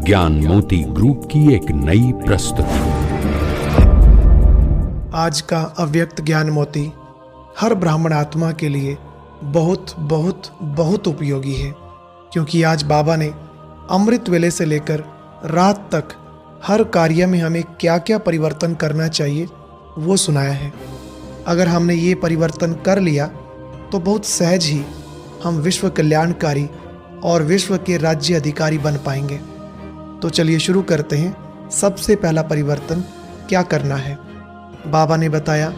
ज्ञान मोती ग्रुप की एक नई प्रस्तुति। आज का अव्यक्त ज्ञान मोती हर ब्राह्मण आत्मा के लिए बहुत बहुत बहुत उपयोगी है, क्योंकि आज बाबा ने अमृत वेले से लेकर रात तक हर कार्य में हमें क्या क्या परिवर्तन करना चाहिए वो सुनाया है। अगर हमने ये परिवर्तन कर लिया तो बहुत सहज ही हम विश्व कल्याणकारी और विश्व के राज्य अधिकारी बन पाएंगे। तो चलिए शुरू करते हैं। सबसे पहला परिवर्तन क्या करना है। बाबा ने बताया,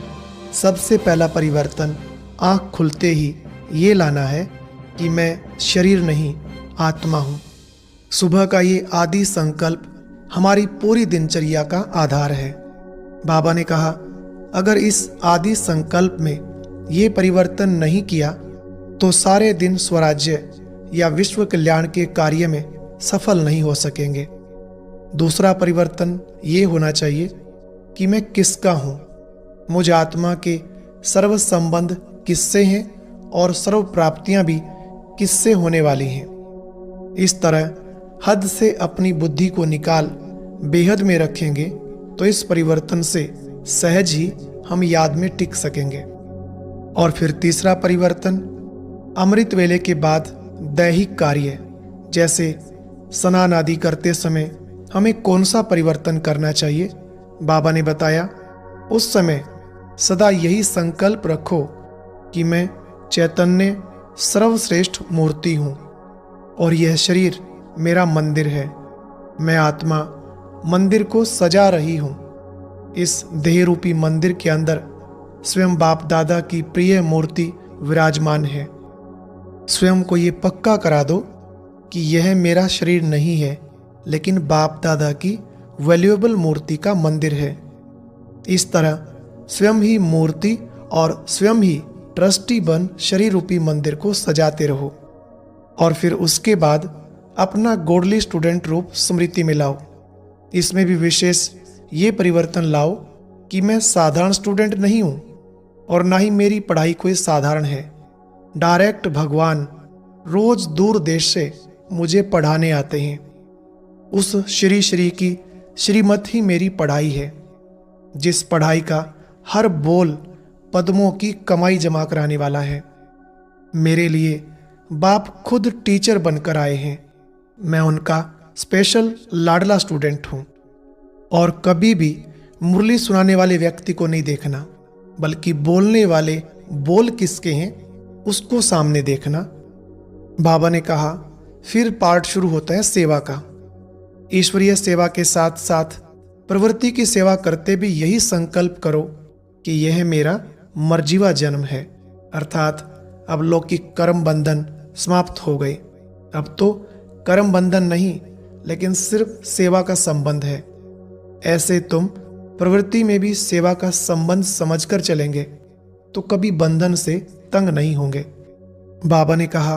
सबसे पहला परिवर्तन आँख खुलते ही ये लाना है कि मैं शरीर नहीं आत्मा हूँ। सुबह का ये आदि संकल्प हमारी पूरी दिनचर्या का आधार है। बाबा ने कहा, अगर इस आदि संकल्प में ये परिवर्तन नहीं किया तो सारे दिन स्वराज्य या विश्व कल्याण के कार्य में सफल नहीं हो सकेंगे। दूसरा परिवर्तन ये होना चाहिए कि मैं किसका हूँ। मुझ आत्मा के सर्व संबंध किससे हैं और सर्व प्राप्तियां भी किससे होने वाली हैं। इस तरह हद से अपनी बुद्धि को निकाल बेहद में रखेंगे तो इस परिवर्तन से सहज ही हम याद में टिक सकेंगे। और फिर तीसरा परिवर्तन, अमृत वेले के बाद दैहिक कार्य जैसे स्नान आदि करते समय हमें कौन सा परिवर्तन करना चाहिए। बाबा ने बताया, उस समय सदा यही संकल्प रखो कि मैं चैतन्य सर्वश्रेष्ठ मूर्ति हूँ और यह शरीर मेरा मंदिर है। मैं आत्मा मंदिर को सजा रही हूँ। इस देह रूपी मंदिर के अंदर स्वयं बाप दादा की प्रिय मूर्ति विराजमान है। स्वयं को ये पक्का करा दो कि यह मेरा शरीर नहीं है, लेकिन बाप दादा की वैल्यूएबल मूर्ति का मंदिर है। इस तरह स्वयं ही मूर्ति और स्वयं ही ट्रस्टी बन शरीर रूपी मंदिर को सजाते रहो। और फिर उसके बाद अपना गॉडली स्टूडेंट रूप स्मृति में लाओ। इसमें भी विशेष ये परिवर्तन लाओ कि मैं साधारण स्टूडेंट नहीं हूँ और ना ही मेरी पढ़ाई कोई साधारण है। डायरेक्ट भगवान रोज दूर देश से मुझे पढ़ाने आते हैं। उस श्री श्री की श्रीमत ही मेरी पढ़ाई है, जिस पढ़ाई का हर बोल पद्मों की कमाई जमा कराने वाला है। मेरे लिए बाप खुद टीचर बनकर आए हैं। मैं उनका स्पेशल लाडला स्टूडेंट हूँ। और कभी भी मुरली सुनाने वाले व्यक्ति को नहीं देखना, बल्कि बोलने वाले बोल किसके हैं उसको सामने देखना। बाबा ने कहा, फिर पार्ट शुरू होता है सेवा का। ईश्वरीय सेवा के साथ साथ प्रवृत्ति की सेवा करते भी यही संकल्प करो कि यह मेरा मर्जीवा जन्म है, अर्थात अब लौकिक कर्म बंधन समाप्त हो गए। अब तो कर्म बंधन नहीं, लेकिन सिर्फ सेवा का संबंध है। ऐसे तुम प्रवृत्ति में भी सेवा का संबंध समझकर चलेंगे तो कभी बंधन से तंग नहीं होंगे। बाबा ने कहा,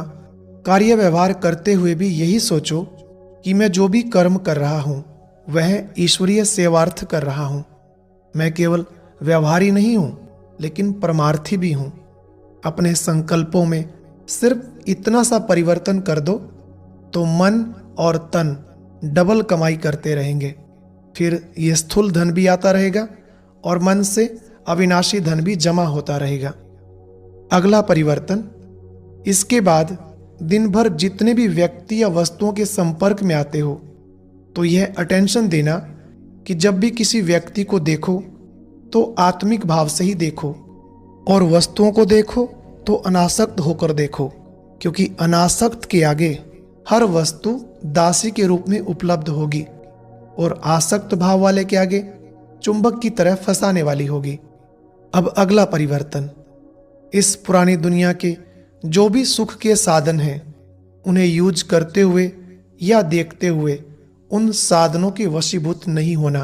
कार्य व्यवहार करते हुए भी यही सोचो कि मैं जो भी कर्म कर रहा हूँ वह ईश्वरीय सेवार्थ कर रहा हूँ। मैं केवल व्यवहारी नहीं हूँ, लेकिन परमार्थी भी हूँ। अपने संकल्पों में सिर्फ इतना सा परिवर्तन कर दो तो मन और तन डबल कमाई करते रहेंगे। फिर ये स्थूल धन भी आता रहेगा और मन से अविनाशी धन भी जमा होता रहेगा। अगला परिवर्तन, इसके बाद दिन भर जितने भी व्यक्ति या वस्तुओं के संपर्क में आते हो तो यह अटेंशन देना कि जब भी किसी व्यक्ति को देखो तो आत्मिक भाव से ही देखो और वस्तुओं को देखो तो अनासक्त होकर देखो, क्योंकि अनासक्त के आगे हर वस्तु दासी के रूप में उपलब्ध होगी और आसक्त भाव वाले के आगे चुंबक की तरह फंसाने वाली होगी। अब अगला परिवर्तन, इस पुरानी दुनिया के जो भी सुख के साधन हैं उन्हें यूज करते हुए या देखते हुए उन साधनों के वशीभूत नहीं होना,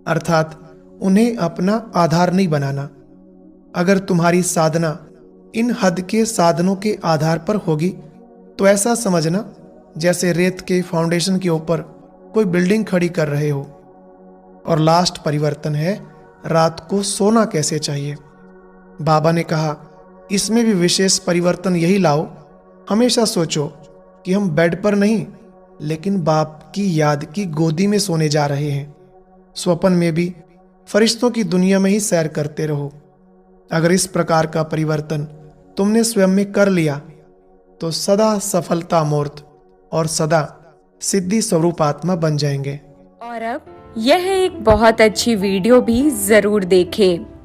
अर्थात उन्हें अपना आधार नहीं बनाना। अगर तुम्हारी साधना इन हद के साधनों के आधार पर होगी तो ऐसा समझना जैसे रेत के फाउंडेशन के ऊपर कोई बिल्डिंग खड़ी कर रहे हो। और लास्ट परिवर्तन है, रात को सोना कैसे चाहिए। बाबा ने कहा, इसमें भी विशेष परिवर्तन यही लाओ, हमेशा सोचो कि हम बेड पर नहीं लेकिन बाप की याद की गोदी में सोने जा रहे हैं। स्वप्न में भी फरिश्तों की दुनिया में ही सैर करते रहो। अगर इस प्रकार का परिवर्तन तुमने स्वयं में कर लिया तो सदा सफलता मूर्त और सदा सिद्धि स्वरूप आत्मा बन जाएंगे। और अब यह एक बहुत अच्छी वीडियो भी जरूर देखें।